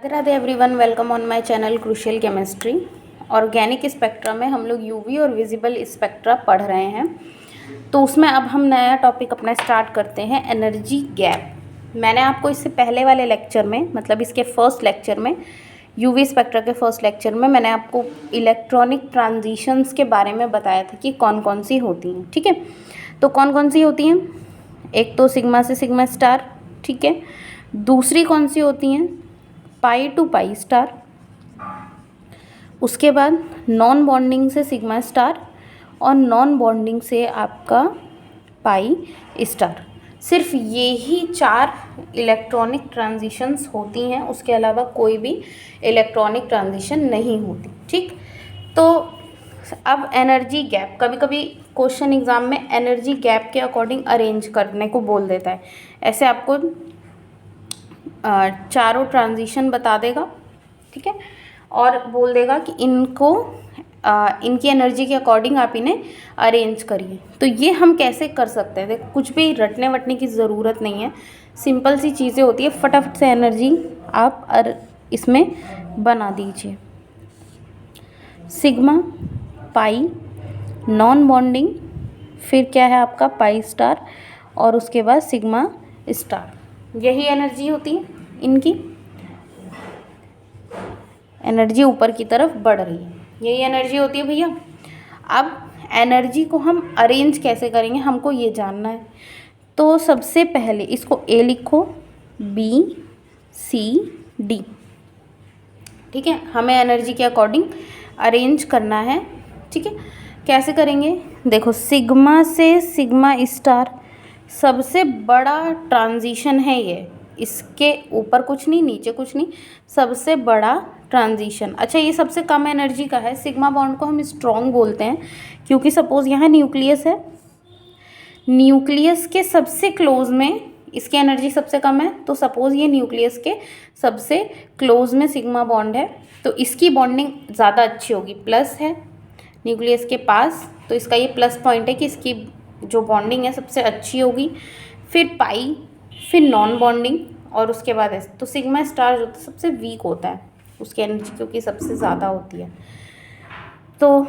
Radhe Radhe everyone, welcome on my channel crucial chemistry. Organic spectra में हम लोग यूवी और विजिबल स्पेक्ट्रा पढ़ रहे हैं। तो उसमें अब हम नया टॉपिक अपना स्टार्ट करते हैं, एनर्जी गैप। मैंने आपको इससे पहले वाले लेक्चर में, मतलब इसके फर्स्ट लेक्चर में, यूवी स्पेक्ट्रा के फर्स्ट लेक्चर में मैंने आपको इलेक्ट्रॉनिक ट्रांजिशंस के बारे में बताया था कि कौन कौन सी होती हैं। ठीक है, तो कौन कौन सी होती हैं? एक तो सिग्मा से सिग्मा स्टार, ठीक है। दूसरी कौन सी होती हैं? पाई टू पाई स्टार। उसके बाद नॉन बॉन्डिंग से सिग्मा स्टार और नॉन बॉन्डिंग से आपका पाई स्टार। सिर्फ ये ही 4 इलेक्ट्रॉनिक ट्रांजिशंस होती हैं, उसके अलावा कोई भी इलेक्ट्रॉनिक ट्रांजिशन नहीं होती। ठीक, तो अब एनर्जी गैप, कभी कभी क्वेश्चन एग्जाम में एनर्जी गैप के अकॉर्डिंग अरेंज करने को बोल देता है। ऐसे आपको चारों ट्रांजिशन बता देगा, ठीक है, और बोल देगा कि इनको इनकी एनर्जी के अकॉर्डिंग आप इन्हें अरेंज करिए। तो ये हम कैसे कर सकते हैं? देखो, कुछ भी रटने वटने की ज़रूरत नहीं है, सिंपल सी चीज़ें होती है। फटाफट से एनर्जी आप इसमें बना दीजिए। सिग्मा, पाई, नॉन बॉन्डिंग, फिर क्या है आपका पाई स्टार, और उसके बाद सिग्मा स्टार। यही एनर्जी होती है इनकी। एनर्जी ऊपर की तरफ बढ़ रही है, यही एनर्जी होती है भैया। अब एनर्जी को हम अरेंज कैसे करेंगे, हमको ये जानना है। तो सबसे पहले इसको ए लिखो, बी, सी, डी, ठीक है। हमें एनर्जी के अकॉर्डिंग अरेंज करना है, ठीक है। कैसे करेंगे? देखो, सिग्मा से सिग्मा स्टार सबसे बड़ा ट्रांजिशन है ये, इसके ऊपर कुछ नहीं, नीचे कुछ नहीं, सबसे बड़ा ट्रांजिशन। अच्छा, ये सबसे कम एनर्जी का है। सिग्मा बॉन्ड को हम स्ट्रॉन्ग बोलते हैं क्योंकि सपोज यहाँ न्यूक्लियस है, न्यूक्लियस के सबसे क्लोज में इसकी एनर्जी सबसे कम है। तो सपोज ये न्यूक्लियस के सबसे क्लोज में सिग्मा बॉन्ड है, तो इसकी बॉन्डिंग ज़्यादा अच्छी होगी, प्लस है न्यूक्लियस के पास, तो इसका ये प्लस पॉइंट है कि इसकी जो बॉन्डिंग है सबसे अच्छी होगी। फिर पाई, फिर नॉन बॉन्डिंग, और उसके बाद एस। तो सिग्मा स्टार जो सबसे वीक होता है, उसकी एनर्जी क्योंकि सबसे ज़्यादा होती है। तो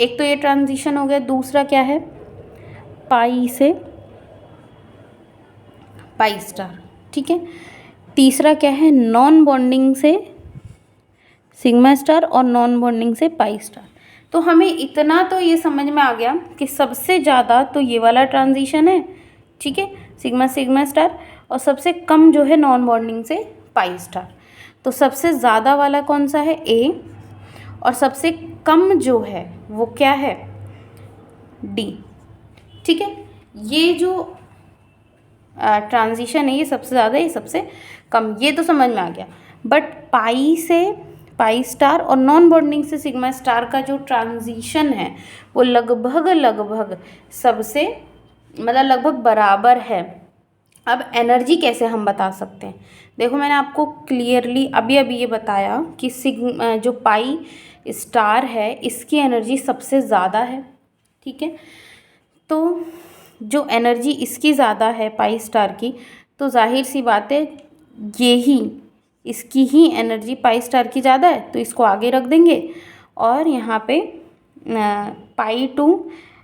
एक तो ये ट्रांजिशन हो गया। दूसरा क्या है? पाई से पाई स्टार, ठीक है। तीसरा क्या है? नॉन बॉन्डिंग से सिग्मा स्टार और नॉन बॉन्डिंग से पाई स्टार। तो हमें इतना तो ये समझ में आ गया कि सबसे ज़्यादा तो ये वाला ट्रांजिशन है, ठीक है, सिग्मा सिग्मा स्टार, और सबसे कम जो है नॉन बॉन्डिंग से पाई स्टार। तो सबसे ज़्यादा वाला कौन सा है? ए, और सबसे कम जो है वो क्या है? डी, ठीक है। ये जो ट्रांजिशन है ये सबसे ज़्यादा, ये सबसे कम, ये तो समझ में आ गया। बट पाई से पाई स्टार और नॉन बॉन्डिंग से सिग्मा स्टार का जो ट्रांजिशन है वो लगभग सबसे, मतलब लगभग बराबर है। अब एनर्जी कैसे हम बता सकते हैं? देखो, मैंने आपको क्लियरली अभी ये बताया कि सिग्मा जो पाई स्टार है इसकी एनर्जी सबसे ज़्यादा है, ठीक है। तो जो एनर्जी इसकी ज़्यादा है पाई स्टार की, तो जाहिर सी बात है इसकी ही एनर्जी पाई स्टार की ज़्यादा है, तो इसको आगे रख देंगे। और यहाँ पे पाई टू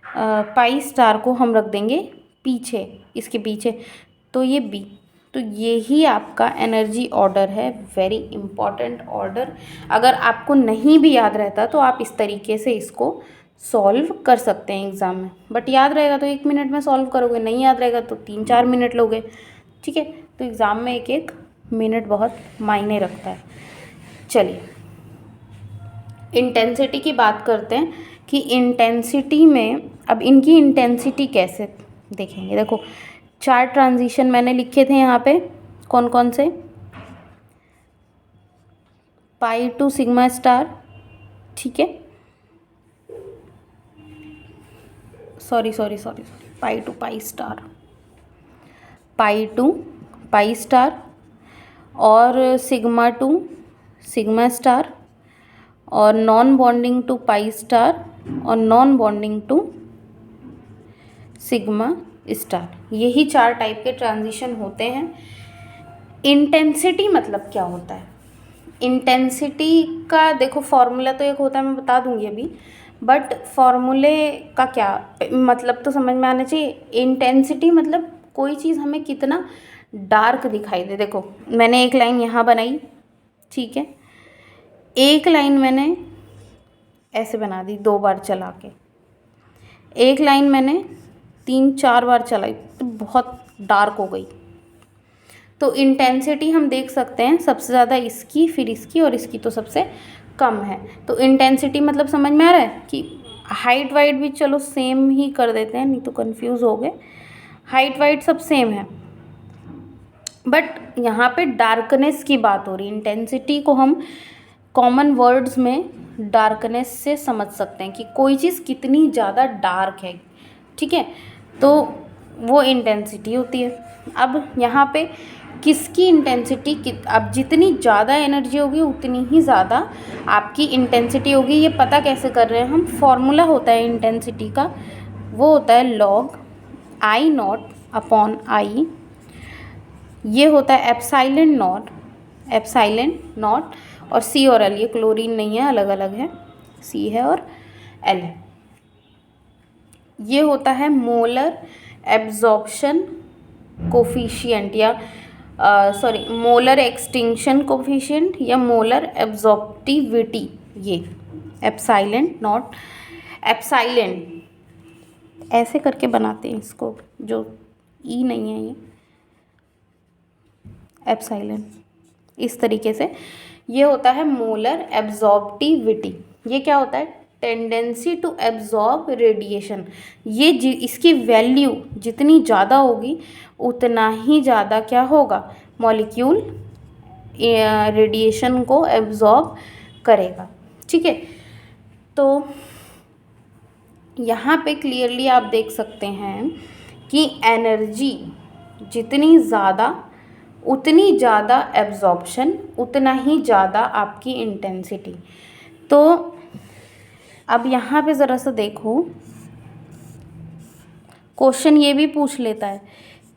पाई स्टार को हम रख देंगे पीछे, इसके पीछे, तो ये बी। तो यही आपका एनर्जी ऑर्डर है, वेरी इम्पॉर्टेंट ऑर्डर। अगर आपको नहीं भी याद रहता तो आप इस तरीके से इसको सॉल्व कर सकते हैं एग्ज़ाम में। बट याद रहेगा तो 1 मिनट में सॉल्व करोगे, नहीं याद रहेगा तो 3-4 मिनट लोगे, ठीक है। तो एग्ज़ाम में 1-1 मिनट बहुत मायने रखता है। चलिए, इंटेंसिटी की बात करते हैं कि इंटेंसिटी में अब इनकी इंटेंसिटी कैसे देखेंगे। देखो, 4 ट्रांजिशन मैंने लिखे थे यहाँ पे, कौन कौन से? पाई टू सिग्मा स्टार, ठीक है, sorry, pi to pi star, pi to pi star, और सिग्मा टू सिग्मा स्टार, और non bonding to pi star, और non bonding to sigma star. यही 4 टाइप के ट्रांजिशन होते हैं। इंटेंसिटी मतलब क्या होता है? इंटेंसिटी का देखो फॉर्मूला तो एक होता है, मैं बता दूंगी अभी, बट फॉर्मूले का क्या मतलब तो समझ में आना चाहिए। इंटेंसिटी मतलब कोई चीज़ हमें कितना डार्क दिखाई दे। देखो मैंने एक लाइन यहाँ बनाई, ठीक है, एक लाइन मैंने ऐसे बना दी 2 बार चला के, एक लाइन मैंने 3-4 बार चलाई तो बहुत डार्क हो गई। तो इंटेंसिटी हम देख सकते हैं सबसे ज़्यादा इसकी, फिर इसकी और इसकी तो सबसे कम है। तो इंटेंसिटी मतलब समझ में आ रहा है कि हाइट वाइट भी चलो सेम ही कर देते हैं, नहीं तो कंफ्यूज हो गए, हाइट वाइट सब सेम है, बट यहाँ पे डार्कनेस की बात हो रही है। इंटेंसिटी को हम कॉमन वर्ड्स में डार्कनेस से समझ सकते हैं कि कोई चीज़ कितनी ज़्यादा डार्क है, ठीक है, तो वो इंटेंसिटी होती है। अब यहाँ पे किसकी इंटेंसिटी अब जितनी ज़्यादा एनर्जी होगी उतनी ही ज़्यादा आपकी इंटेंसिटी होगी। ये पता कैसे कर रहे हैं हम, फॉर्मूला होता है इंटेंसिटी का, वो होता है log I not upon I, ये होता है एप्साइलन नॉट, और सी और एल, ये क्लोरीन नहीं है, अलग अलग है, सी है और एल है। ये होता है मोलर एब्जॉर्प्शन कोफिशिएंट या सॉरी मोलर एक्सटिंक्शन कोफिशिएंट या मोलर एब्जॉर्प्टिविटी, ये एप्साइलन नॉट, एप्साइलन ऐसे करके बनाते हैं इसको, जो ई नहीं है ये एप्साइलन, इस तरीके से। ये होता है मोलर एब्जॉर्प्टिविटी। ये क्या होता है, टेंडेंसी टू एब्जॉर्ब रेडिएशन। ये इसकी वैल्यू जितनी ज़्यादा होगी उतना ही ज़्यादा क्या होगा, मॉलिक्यूल रेडिएशन को एब्जॉर्ब करेगा, ठीक है। तो यहाँ पे क्लियरली आप देख सकते हैं कि एनर्जी जितनी ज़्यादा उतनी ज़्यादा एब्जॉर्प्शन, उतना ही ज़्यादा आपकी इंटेंसिटी। तो अब यहाँ पे ज़रा सा देखो, क्वेश्चन ये भी पूछ लेता है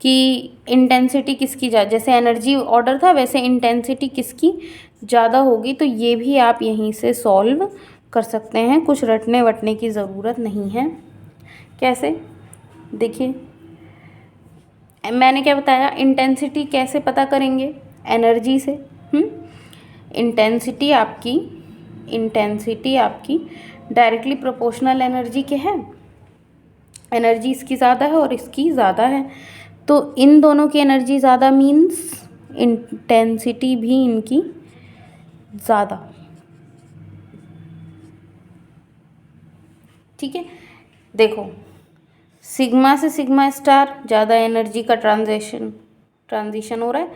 कि इंटेंसिटी किसकी ज़्यादा, जैसे एनर्जी ऑर्डर था वैसे इंटेंसिटी किसकी ज़्यादा होगी, तो ये भी आप यहीं से सॉल्व कर सकते हैं, कुछ रटने वटने की ज़रूरत नहीं है। कैसे, देखिए मैंने क्या बताया, इंटेंसिटी कैसे पता करेंगे, एनर्जी से। इंटेंसिटी आपकी डायरेक्टली प्रोपोर्शनल एनर्जी के है, एनर्जी इसकी ज़्यादा है और इसकी ज़्यादा है, तो इन दोनों की एनर्जी ज़्यादा मीन्स इंटेंसिटी भी इनकी ज़्यादा, ठीक है। देखो सिग्मा से सिग्मा स्टार ज़्यादा एनर्जी का ट्रांजिशन हो रहा है,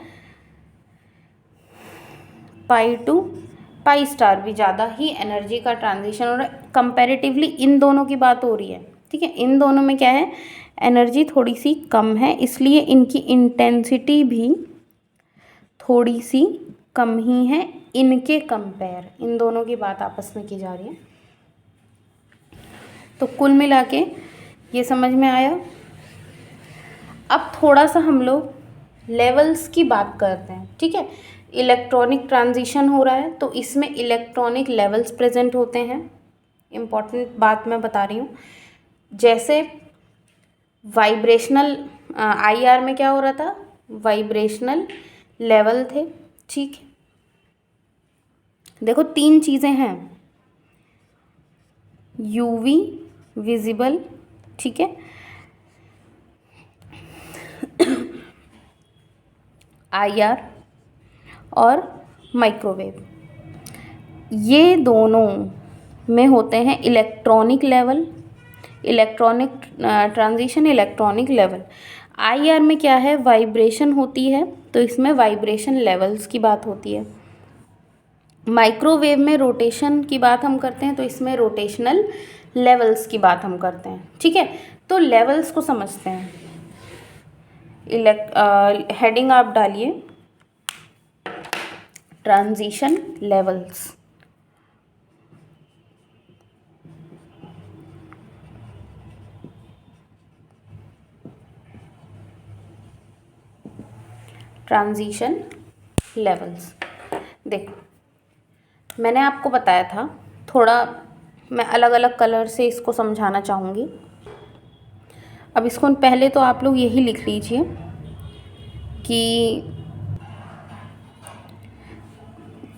पाई टू पाई स्टार भी ज़्यादा ही एनर्जी का ट्रांजिशन हो रहा है। कंपैरेटिवली इन दोनों की बात हो रही है, ठीक है, इन दोनों में क्या है, एनर्जी थोड़ी सी कम है, इसलिए इनकी इंटेंसिटी भी थोड़ी सी कम ही है इनके कंपेयर, इन दोनों की बात आपस में की जा रही है। तो कुल मिला के ये समझ में आया। अब थोड़ा सा हम लोग लेवल्स की बात करते हैं, ठीक है। इलेक्ट्रॉनिक ट्रांजिशन हो रहा है तो इसमें इलेक्ट्रॉनिक लेवल्स प्रेजेंट होते हैं, इम्पॉर्टेंट बात मैं बता रही हूँ। जैसे वाइब्रेशनल आईआर में क्या हो रहा था, वाइब्रेशनल लेवल थे, ठीक। देखो 3 चीज़ें हैं, यूवी विजिबल, ठीक है, आईआर और माइक्रोवेव, ये दोनों में होते हैं electronic level, electronic transition, electronic level. IR में क्या है, वाइब्रेशन होती है तो इसमें वाइब्रेशन लेवल्स की बात होती है। माइक्रोवेव में रोटेशन की बात हम करते हैं तो इसमें रोटेशनल लेवल्स की बात हम करते हैं, ठीक है। तो लेवल्स को समझते हैं, हेडिंग आप डालिए ट्रांजिशन लेवल्स। ट्रांजिशन लेवल्स, देखो मैंने आपको बताया था, थोड़ा मैं अलग अलग कलर से इसको समझाना चाहूँगी। अब इसको पहले तो आप लोग यही लिख लीजिए कि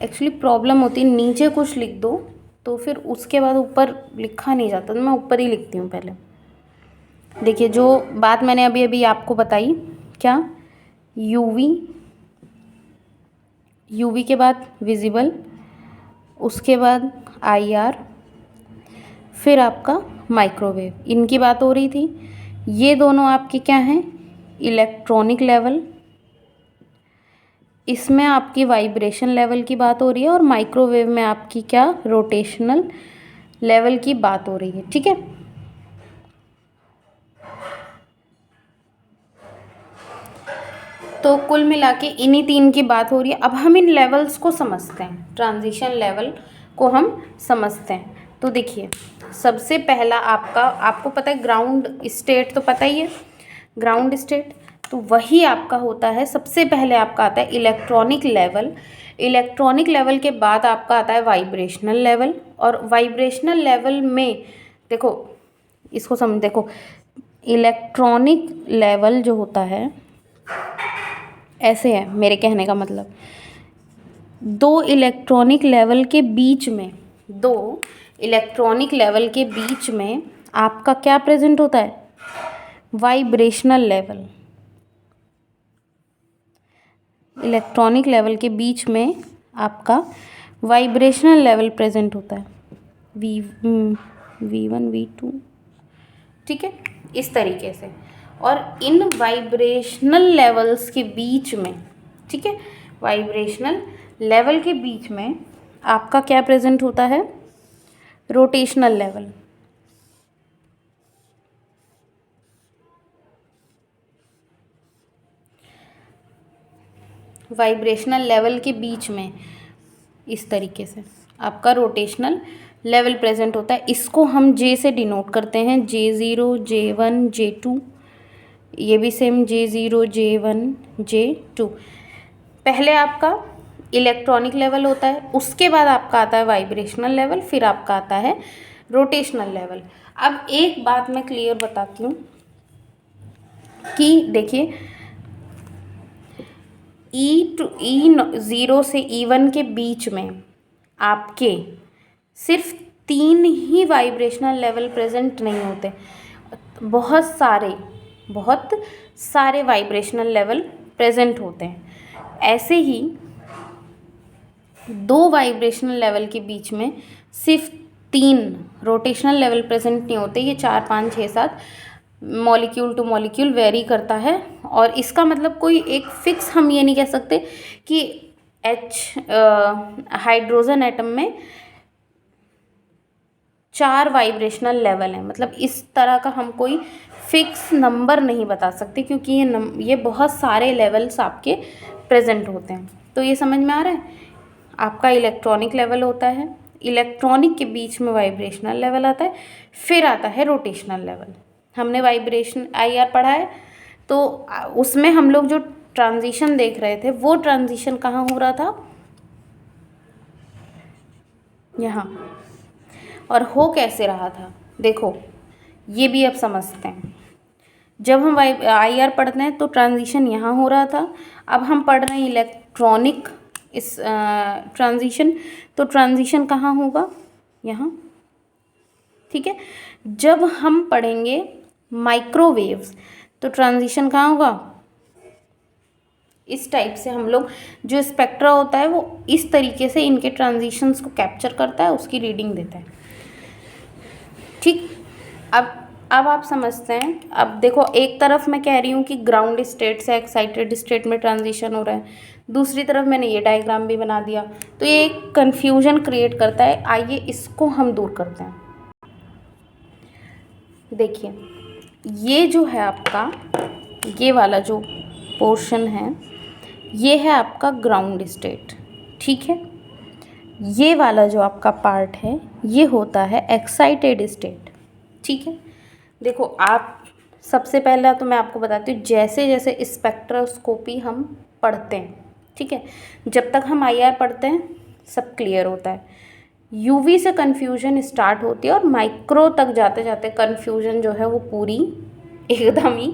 एक्चुअली प्रॉब्लम होती है नीचे कुछ लिख दो तो फिर उसके बाद ऊपर लिखा नहीं जाता, तो मैं ऊपर ही लिखती हूँ पहले। देखिए जो बात मैंने अभी अभी आपको बताई, क्या, यूवी, यूवी के बाद विजिबल, उसके बाद आईआर, फिर आपका माइक्रोवेव, इनकी बात हो रही थी। ये दोनों आपके क्या हैं, इलेक्ट्रॉनिक लेवल, इसमें आपकी वाइब्रेशन लेवल की बात हो रही है, और माइक्रोवेव में आपकी क्या, रोटेशनल लेवल की बात हो रही है। ठीक है, तो कुल मिला के इन्हीं तीन की बात हो रही है। अब हम इन लेवल्स को समझते हैं, ट्रांजिशन लेवल को हम समझते हैं। तो देखिए सबसे पहला आपको पता है ग्राउंड स्टेट, तो पता ही है ग्राउंड स्टेट, तो वही आपका होता है। सबसे पहले आपका आता है इलेक्ट्रॉनिक लेवल, इलेक्ट्रॉनिक लेवल के बाद आपका आता है वाइब्रेशनल लेवल, और वाइब्रेशनल लेवल में देखो इसको समझ, देखो इलेक्ट्रॉनिक लेवल जो होता है ऐसे है, मेरे कहने का मतलब दो इलेक्ट्रॉनिक लेवल के बीच में, दो इलेक्ट्रॉनिक लेवल के बीच में आपका क्या प्रेजेंट होता है, वाइब्रेशनल लेवल। इलेक्ट्रॉनिक लेवल के बीच में आपका वाइब्रेशनल लेवल प्रेजेंट होता है, V1 V2, ठीक है, इस तरीके से। और इन वाइब्रेशनल लेवल्स के बीच में, ठीक है, वाइब्रेशनल लेवल के बीच में आपका क्या प्रेजेंट होता है, रोटेशनल लेवल। वाइब्रेशनल लेवल के बीच में इस तरीके से आपका रोटेशनल लेवल प्रेजेंट होता है। इसको हम J से डिनोट करते हैं, J0, J1, J2, ये भी सेम J0, J1, J2। पहले आपका इलेक्ट्रॉनिक लेवल होता है, उसके बाद आपका आता है वाइब्रेशनल लेवल, फिर आपका आता है रोटेशनल लेवल। अब एक बात मैं क्लियर बताती हूँ कि देखिए E0 से E1 के बीच में आपके सिर्फ 3 ही वाइब्रेशनल लेवल प्रेजेंट नहीं होते, बहुत सारे वाइब्रेशनल लेवल प्रेजेंट होते हैं। ऐसे ही 2 वाइब्रेशनल लेवल के बीच में सिर्फ 3 रोटेशनल लेवल प्रेजेंट नहीं होते, ये 4, 5, 6, 7 मॉलिक्यूल टू मॉलिक्यूल वेरी करता है। और इसका मतलब कोई एक फिक्स हम ये नहीं कह सकते कि हाइड्रोजन एटम में 4 वाइब्रेशनल लेवल हैं, मतलब इस तरह का हम कोई फिक्स नंबर नहीं बता सकते, क्योंकि ये बहुत सारे लेवल्स आपके प्रेजेंट होते हैं। तो ये समझ में आ रहा है, आपका इलेक्ट्रॉनिक लेवल होता है, इलेक्ट्रॉनिक के बीच में वाइब्रेशनल लेवल आता है, फिर आता है रोटेशनल लेवल। हमने वाइब्रेशन IR पढ़ा है, तो उसमें हम लोग जो ट्रांजिशन देख रहे थे वो ट्रांजिशन कहाँ हो रहा था, यहाँ। और हो कैसे रहा था, देखो ये भी अब समझते हैं। जब हम IR पढ़ते हैं तो ट्रांजिशन यहाँ हो रहा था, अब हम पढ़ रहे हैं इलेक्ट्रॉनिक इस ट्रांजिशन, तो ट्रांजिशन कहाँ होगा, यहाँ, ठीक है। जब हम पढ़ेंगे माइक्रोवेव्स तो ट्रांजिशन कहाँ होगा, इस टाइप से हम लोग, जो स्पेक्ट्रा होता है वो इस तरीके से इनके ट्रांजिशंस को कैप्चर करता है, उसकी रीडिंग देता है, ठीक। अब आप समझते हैं। अब देखो एक तरफ मैं कह रही हूँ कि ग्राउंड स्टेट से एक्साइटेड स्टेट में ट्रांजिशन हो रहा है, दूसरी तरफ मैंने ये डायग्राम भी बना दिया, तो ये एक कन्फ्यूजन क्रिएट करता है। आइए इसको हम दूर करते हैं। देखिए ये जो है आपका, ये वाला जो पोर्शन है ये है आपका ग्राउंड स्टेट, ठीक है। ये वाला जो आपका पार्ट है ये होता है एक्साइटेड स्टेट, ठीक है। देखो आप, सबसे पहला तो मैं आपको बताती हूँ, जैसे जैसे स्पेक्ट्रोस्कोपी हम पढ़ते हैं, ठीक है, जब तक हम IR पढ़ते हैं सब क्लियर होता है। यूवी से कन्फ्यूजन स्टार्ट होती है और माइक्रो तक जाते जाते कन्फ्यूजन जो है वो पूरी एकदम ही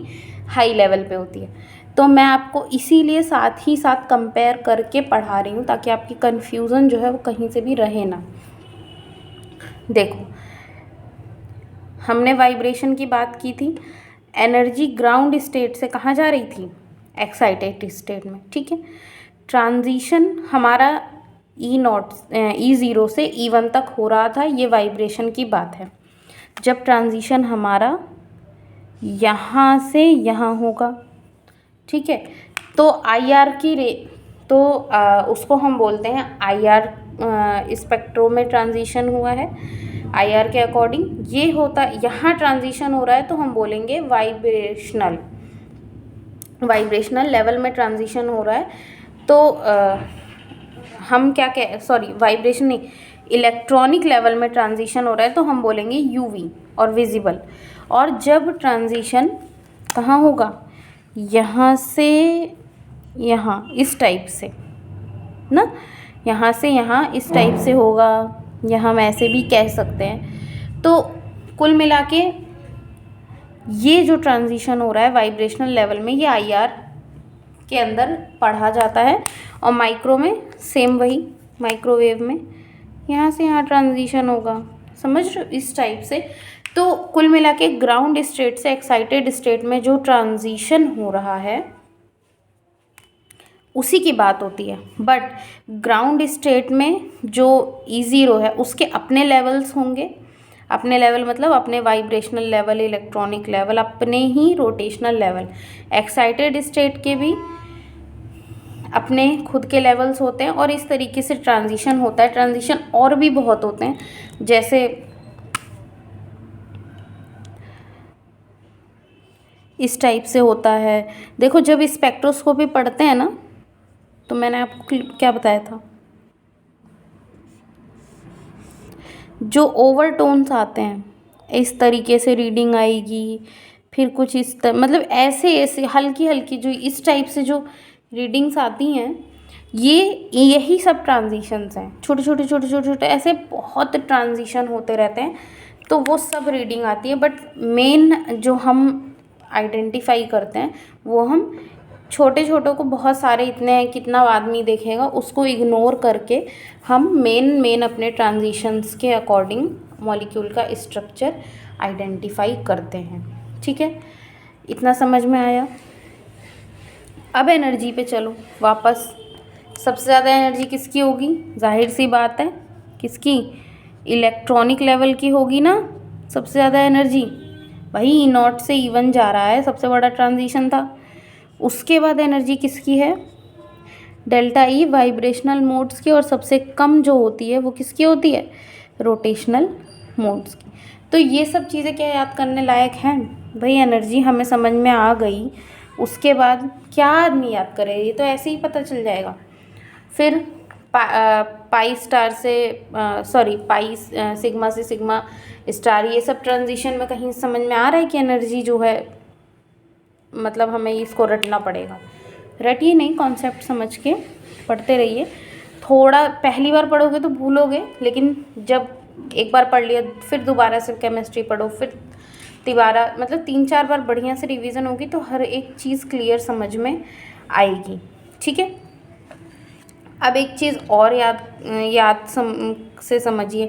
हाई लेवल पे होती है। तो मैं आपको इसीलिए साथ ही साथ कंपेयर करके पढ़ा रही हूँ ताकि आपकी कन्फ्यूज़न जो है वो कहीं से भी रहे ना। देखो, हमने वाइब्रेशन की बात की थी, एनर्जी ग्राउंड स्टेट से कहाँ जा रही थी, एक्साइटेड स्टेट में, ठीक है। ट्रांजिशन हमारा E0 से E1 तक हो रहा था, ये वाइब्रेशन की बात है। जब ट्रांजिशन हमारा यहाँ से यहाँ होगा, ठीक है, तो IR की उसको हम बोलते हैं IR स्पेक्ट्रो में ट्रांजिशन हुआ है, IR के अकॉर्डिंग ये होता, यहाँ ट्रांजिशन हो रहा है तो हम बोलेंगे वाइब्रेशनल लेवल में ट्रांजिशन हो रहा है। तो हम क्या कह वाइब्रेशन नहीं, इलेक्ट्रॉनिक लेवल में ट्रांजिशन हो रहा है तो हम बोलेंगे UV और विजिबल। और जब ट्रांजिशन कहाँ होगा, यहाँ से यहाँ इस टाइप से ना, यहाँ से यहाँ इस टाइप से होगा, या हम ऐसे भी कह सकते हैं। तो कुल मिला के ये जो ट्रांजिशन हो रहा है वाइब्रेशनल लेवल में, ये IR के अंदर पढ़ा जाता है। और माइक्रो में सेम वही, माइक्रोवेव में यहाँ से यहाँ ट्रांजिशन होगा, समझ रहे हो, इस टाइप से। तो कुल मिला के ग्राउंड स्टेट से एक्साइटेड स्टेट में जो ट्रांजिशन हो रहा है उसी की बात होती है। बट ग्राउंड स्टेट में जो E0 है उसके अपने लेवल्स होंगे, अपने लेवल मतलब अपने वाइब्रेशनल लेवल, इलेक्ट्रॉनिक लेवल, अपने ही रोटेशनल लेवल। एक्साइटेड स्टेट के भी अपने खुद के लेवल्स होते हैं और इस तरीके से ट्रांजिशन होता है। ट्रांजिशन और भी बहुत होते हैं, जैसे इस टाइप से होता है। देखो, जब स्पेक्ट्रोस्कोपी पढ़ते हैं ना, तो मैंने आपको क्या बताया था, जो ओवरटोन्स आते हैं इस तरीके से रीडिंग आएगी, फिर कुछ मतलब ऐसे हल्की हल्की जो इस टाइप से जो रीडिंग्स आती हैं, यही सब ट्रांजिशंस हैं। छोटे छोटे ऐसे बहुत ट्रांजिशन होते रहते हैं, तो वो सब रीडिंग आती है। बट मेन जो हम आइडेंटिफाई करते हैं वो हम छोटे छोटों को, बहुत सारे इतने कितना आदमी देखेगा, उसको इग्नोर करके हम मेन अपने ट्रांजिशंस के अकॉर्डिंग मॉलिक्यूल का स्ट्रक्चर आइडेंटिफाई करते हैं, ठीक है। इतना समझ में आया। अब एनर्जी पे चलो वापस। सबसे ज़्यादा एनर्जी किसकी होगी, जाहिर सी बात है, किसकी, इलेक्ट्रॉनिक लेवल की होगी ना सबसे ज़्यादा एनर्जी। वही E0 से E1 जा रहा है, सबसे बड़ा ट्रांजिशन था। उसके बाद एनर्जी किसकी है, डेल्टा E वाइब्रेशनल मोड्स की, और सबसे कम जो होती है वो किसकी होती है, रोटेशनल मोड्स की। तो ये सब चीज़ें क्या याद करने लायक हैं भाई, एनर्जी हमें समझ में आ गई, उसके बाद क्या आदमी याद करे, ये तो ऐसे ही पता चल जाएगा। फिर पाई सिग्मा से सिग्मा स्टार, ये सब ट्रांजिशन में कहीं समझ में आ रहा है कि एनर्जी जो है, मतलब हमें इसको रटना पड़ेगा। रटिए नहीं, कॉन्सेप्ट समझ के पढ़ते रहिए। थोड़ा पहली बार पढ़ोगे तो भूलोगे, लेकिन जब एक बार पढ़ लिया फिर दोबारा से केमिस्ट्री पढ़ो, फिर तिबारा, मतलब 3-4 बार बढ़िया से रिवीजन होगी तो हर एक चीज़ क्लियर समझ में आएगी, ठीक है। अब एक चीज़ और याद से समझिए,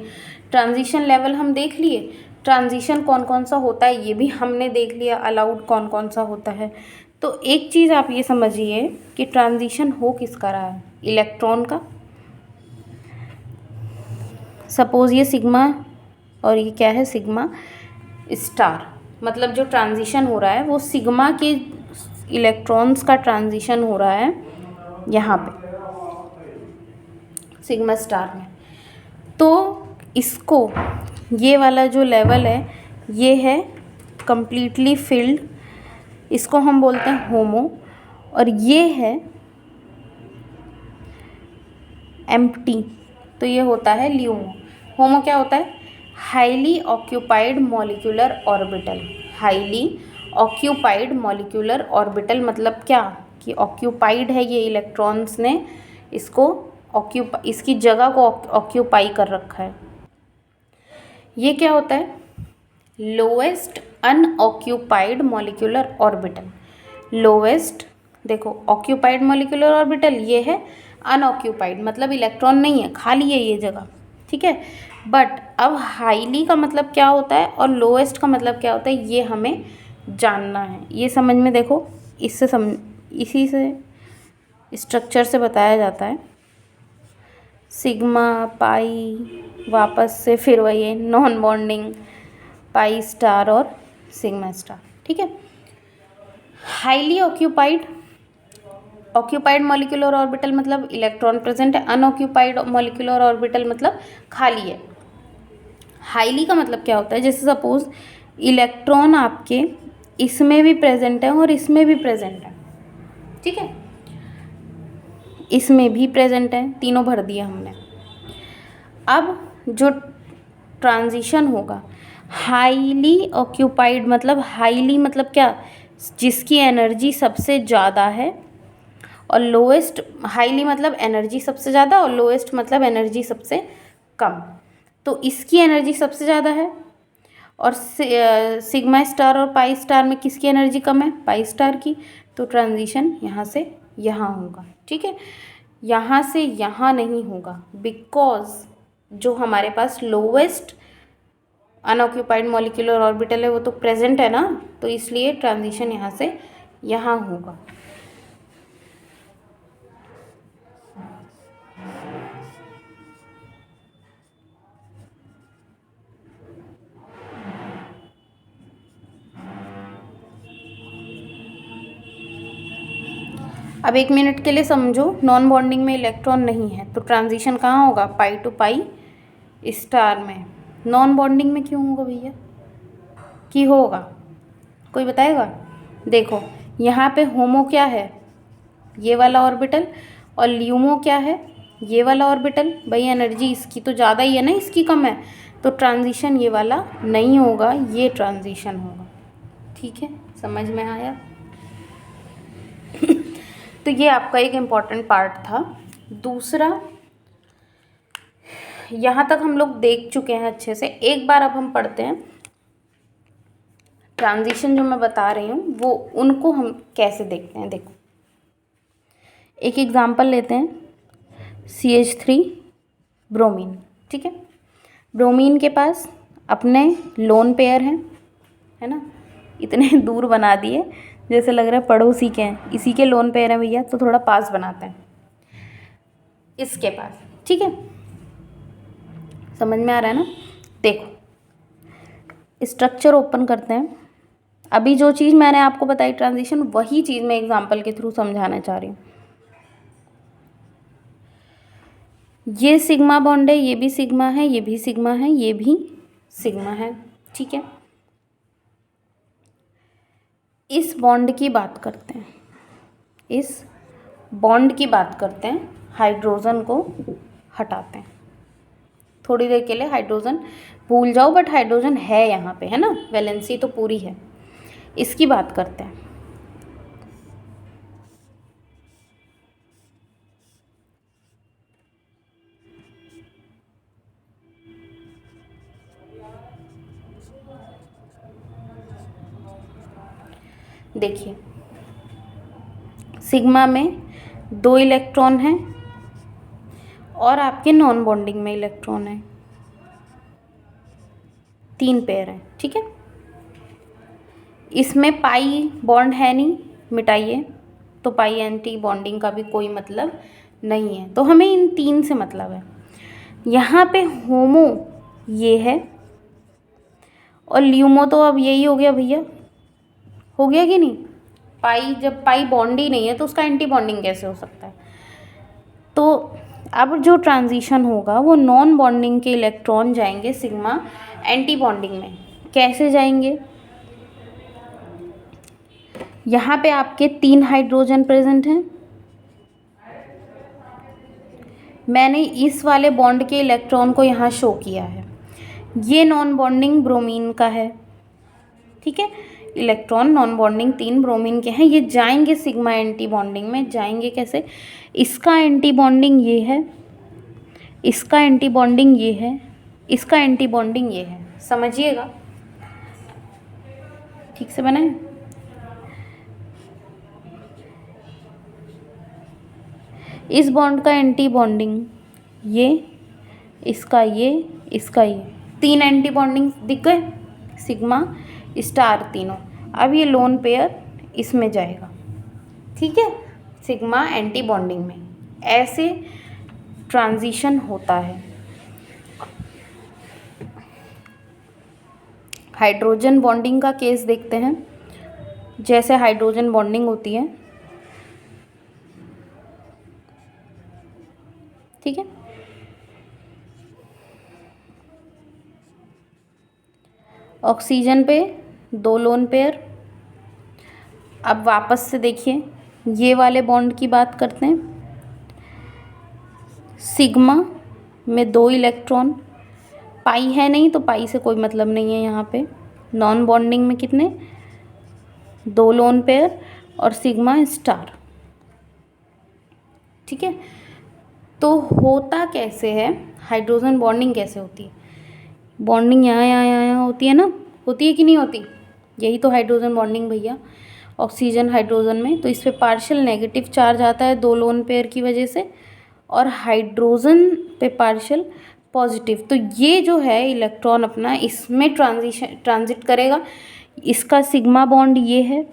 ट्रांजिशन लेवल हम देख लिए, ट्रांजिशन कौन कौन सा होता है ये भी हमने देख लिया, अलाउड कौन कौन सा होता है। तो एक चीज़ आप ये समझिए कि ट्रांजिशन हो किसका रहा है, इलेक्ट्रॉन का। सपोज ये सिग्मा और ये क्या है, सिग्मा स्टार, मतलब जो ट्रांजिशन हो रहा है वो सिग्मा के इलेक्ट्रॉन्स का ट्रांजिशन हो रहा है यहाँ पे सिग्मा स्टार में। तो इसको, ये वाला जो लेवल है ये है कंप्लीटली फिल्ड, इसको हम बोलते हैं होमो, और ये है एम्प्टी, तो ये होता है ल्यूमो। होमो क्या होता है, highly occupied molecular orbital. Highly occupied molecular orbital मतलब क्या, कि ऑक्यूपाइड है ये इलेक्ट्रॉन्स ने इसको इसकी जगह को ऑक्यूपाई कर रखा है। ये क्या होता है? Lowest unoccupied molecular orbital. Lowest, देखो ऑक्यूपाइड मॉलिक्यूलर ऑर्बिटल ये है, अनऑक्यूपाइड मतलब इलेक्ट्रॉन नहीं है, खाली है ये जगह, ठीक है। बट अब हाईली का मतलब क्या होता है और लोएस्ट का मतलब क्या होता है, ये हमें जानना है। ये समझ में देखो, इसी से स्ट्रक्चर से बताया जाता है। सिग्मा, पाई, वापस से फिर वही है नॉन बॉन्डिंग, पाई स्टार और सिग्मा स्टार, ठीक है। हाईली ऑक्यूपाइड मॉलिक्यूलर ऑर्बिटल मतलब इलेक्ट्रॉन प्रेजेंट है, अनऑक्यूपाइड मॉलिक्यूलर ऑर्बिटल मतलब खाली है। हाईली का मतलब क्या होता है, जैसे सपोज इलेक्ट्रॉन आपके इसमें भी प्रेजेंट है और इसमें भी प्रेजेंट है, ठीक है, इसमें भी प्रेजेंट है, तीनों भर दिया हमने। अब जो ट्रांजिशन होगा, हाईली ऑक्यूपाइड मतलब हाईली मतलब क्या, जिसकी एनर्जी सबसे ज़्यादा है, और लोएस्ट, हाईली मतलब एनर्जी सबसे ज़्यादा और लोएस्ट मतलब एनर्जी सबसे कम। तो इसकी एनर्जी सबसे ज़्यादा है, और सिग्मा स्टार और पाई स्टार में किसकी एनर्जी कम है, पाई स्टार की। तो ट्रांजिशन यहाँ से यहाँ होगा, ठीक है। यहाँ से यहाँ नहीं होगा, बिकॉज जो हमारे पास लोवेस्ट अनऑक्यूपाइड मॉलिक्यूलर ऑर्बिटल है वो तो प्रेजेंट है ना, तो इसलिए ट्रांजिशन यहाँ से यहाँ होगा। अब 1 मिनट के लिए समझो, नॉन बॉन्डिंग में इलेक्ट्रॉन नहीं है तो ट्रांजिशन कहाँ होगा, पाई टू पाई स्टार में। नॉन बॉन्डिंग में क्यों होगा भैया, कि होगा, कोई बताएगा? देखो यहाँ पे होमो क्या है, ये वाला ऑर्बिटल, और ल्यूमो क्या है, ये वाला ऑर्बिटल। भाई एनर्जी इसकी तो ज़्यादा ही है ना, इसकी कम है, तो ट्रांजिशन ये वाला नहीं होगा, ये ट्रांजिशन होगा, ठीक है, समझ में आया? तो ये आपका एक इम्पॉर्टेंट पार्ट था। दूसरा, यहाँ तक हम लोग देख चुके हैं अच्छे से, एक बार अब हम पढ़ते हैं ट्रांजिशन जो मैं बता रही हूँ वो उनको हम कैसे देखते हैं। देखो एक एग्जांपल लेते हैं, CH3 ब्रोमीन, ठीक है। ब्रोमीन के पास अपने लोन पेयर हैं, है ना, इतने दूर बना दिए जैसे लग रहा है पड़ोसी के हैं, इसी के लोन पेयर हैं भैया, तो थोड़ा पास बनाते हैं इसके पास, ठीक है, समझ में आ रहा है ना। देखो स्ट्रक्चर ओपन करते हैं। अभी जो चीज़ मैंने आपको बताई ट्रांजिशन, वही चीज़ मैं एग्जांपल के थ्रू समझाना चाह रही हूँ। ये सिग्मा बॉन्ड है, ये भी सिग्मा है, ये भी सिग्मा है, ये भी सिग्मा है, ठीक है। इस बॉन्ड की बात करते हैं, इस बॉन्ड की बात करते हैं, हाइड्रोजन को हटाते हैं थोड़ी देर के लिए, हाइड्रोजन भूल जाओ, बट हाइड्रोजन है यहाँ पे, है ना, वैलेंसी तो पूरी है। इसकी बात करते हैं। देखिए सिग्मा में 2 इलेक्ट्रॉन हैं और आपके नॉन बॉन्डिंग में इलेक्ट्रॉन है 3 पेयर हैं, ठीक है। इसमें पाई बॉन्ड है नहीं, मिटाइए, तो पाई एंटी बॉन्डिंग का भी कोई मतलब नहीं है, तो हमें इन 3 से मतलब है। यहाँ पे होमो ये है और ल्यूमो तो अब यही हो गया भैया, हो गया कि नहीं। पाई, जब पाई बॉन्ड ही नहीं है तो उसका एंटी बॉन्डिंग कैसे हो सकता है। तो अब जो ट्रांजिशन होगा वो नॉन बॉन्डिंग के इलेक्ट्रॉन जाएंगे सिग्मा एंटी बॉन्डिंग में। कैसे जाएंगे, यहाँ पे आपके 3 हाइड्रोजन प्रेजेंट हैं, मैंने इस वाले बॉन्ड के इलेक्ट्रॉन को यहाँ शो किया है, ये नॉन बॉन्डिंग ब्रोमीन का है, ठीक है। इलेक्ट्रॉन नॉन बॉन्डिंग 3 ब्रोमीन के हैं, ये जाएंगे सिग्मा एंटी बॉन्डिंग में। जाएंगे कैसे, इसका एंटी बॉन्डिंग ये है इसका एंटी बॉन्डिंग ये है, इसका एंटी बॉन्डिंग ये है, समझिएगा, ठीक से बनाए। इस बॉन्ड का एंटी बॉन्डिंग ये, इसका ये, इसका ये, 3 एंटी बॉन्डिंग दिख गए, सिग्मा स्टार तीनों। अब ये लोन पेयर इसमें जाएगा, ठीक है, सिग्मा एंटी बॉन्डिंग में। ऐसे ट्रांजिशन होता है। हाइड्रोजन बॉन्डिंग का केस देखते हैं। जैसे हाइड्रोजन बॉन्डिंग होती है, ठीक है, ऑक्सीजन पे 2 लोन पेयर। अब वापस से देखिए, ये वाले बॉन्ड की बात करते हैं। सिग्मा में 2 इलेक्ट्रॉन, पाई है नहीं तो पाई से कोई मतलब नहीं है यहाँ पे। नॉन बॉन्डिंग में कितने, 2 लोन पेयर और सिग्मा स्टार, ठीक है। तो होता कैसे है, हाइड्रोजन बॉन्डिंग कैसे होती है? बॉन्डिंग यहाँ यहाँ यहाँ यहाँ होती है ना, होती है कि नहीं होती? यही तो हाइड्रोजन बॉन्डिंग भैया, ऑक्सीजन हाइड्रोजन में। तो इस पे पार्शियल नेगेटिव चार्ज आता है 2 लोन पेयर की वजह से, और हाइड्रोजन पे पार्शियल पॉजिटिव। तो ये जो है इलेक्ट्रॉन अपना इसमें ट्रांजिट करेगा। इसका सिग्मा बॉन्ड ये है,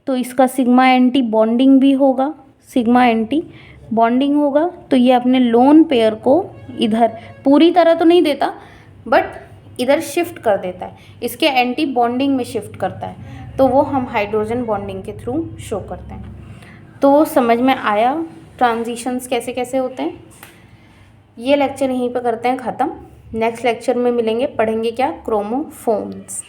तो इसका सिग्मा एंटी बॉन्डिंग भी होगा, सिग्मा एंटी बॉन्डिंग होगा। तो ये अपने लोन पेयर को इधर पूरी तरह तो नहीं देता, बट इधर शिफ्ट कर देता है, इसके एंटी बॉन्डिंग में शिफ्ट करता है। तो वो हम हाइड्रोजन बॉन्डिंग के थ्रू शो करते हैं। तो समझ में आया ट्रांजिशंस कैसे कैसे होते हैं। ये लेक्चर यहीं पे करते हैं ख़त्म। नेक्स्ट लेक्चर में मिलेंगे, पढ़ेंगे क्या, क्रोमोफोर्स।